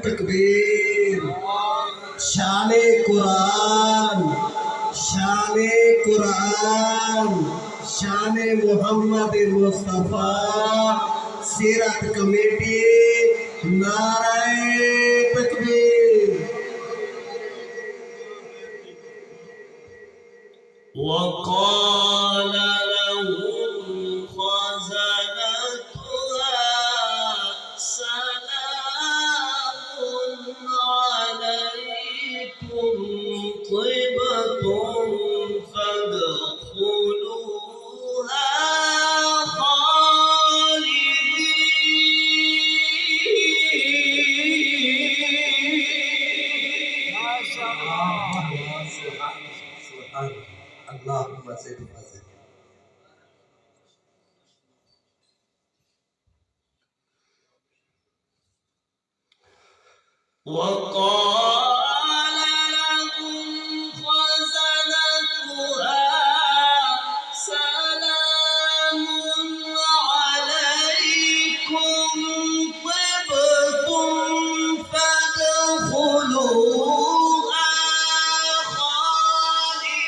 तकबीर। शाने कुरान, शाने कुरान, शाने मोहम्मद मुस्तफा सीरत कमेटी नारे तकबीर। वक़ाल लहुम खज़नतुहा सलामुन अलैकुम तिबतुम फदखुलूहा खालिदीन। माशाअल्लाह। अल्लाहुम्मा ज़िद वज़िद। وقال لهم خزنتها سلام عليكم طبتم فادخلوها خالدين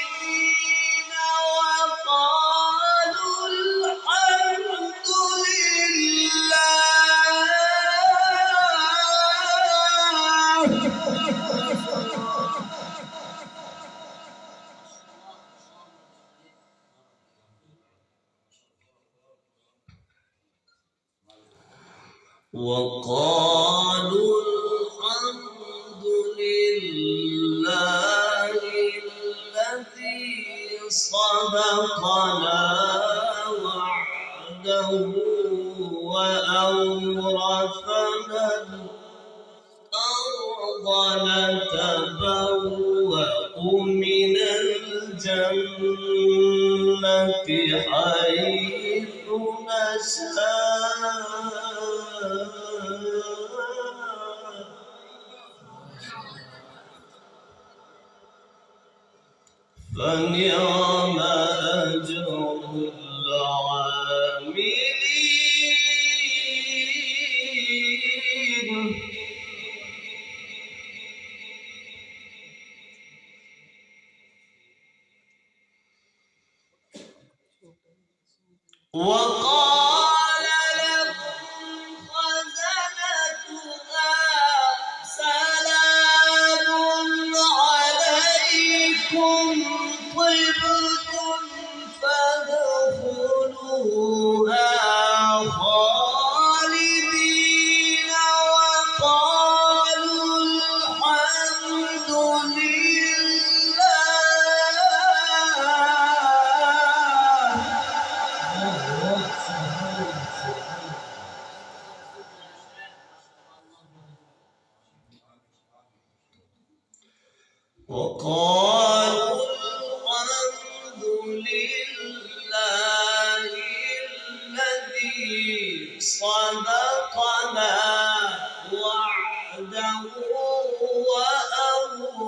وقالوا الحمد لله. وقالوا الحمد لله الذي صدقنا وعده وأورثنا الأرض نتبوأ من الجنة حيث نشاء فنعم أجر العاملين. وقال لهم خزنتها سلام عليكم طبتم فادخلوها خالدين وقالوا الحمد لله. وقالوا الحمد لله الذي صدقنا وعده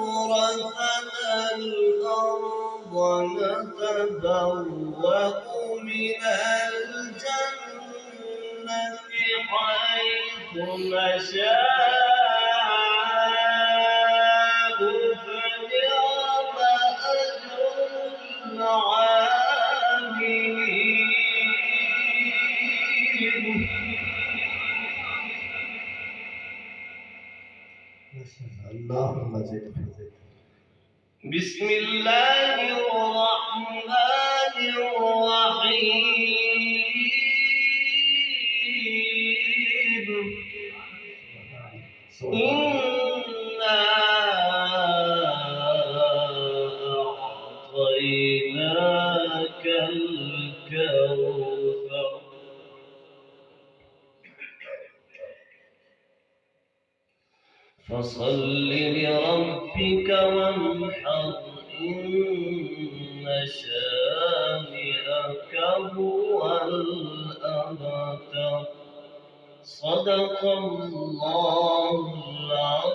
وأورثنا الأرض نتبوأ من الجنة حيث نشاء فنعم أجر العاملين. بسم الله الرحمن الرحيم إنا أعطيناك الكوثر فصل لربك وانحر إن شانئك هو الأبتر صدق الله العظيم.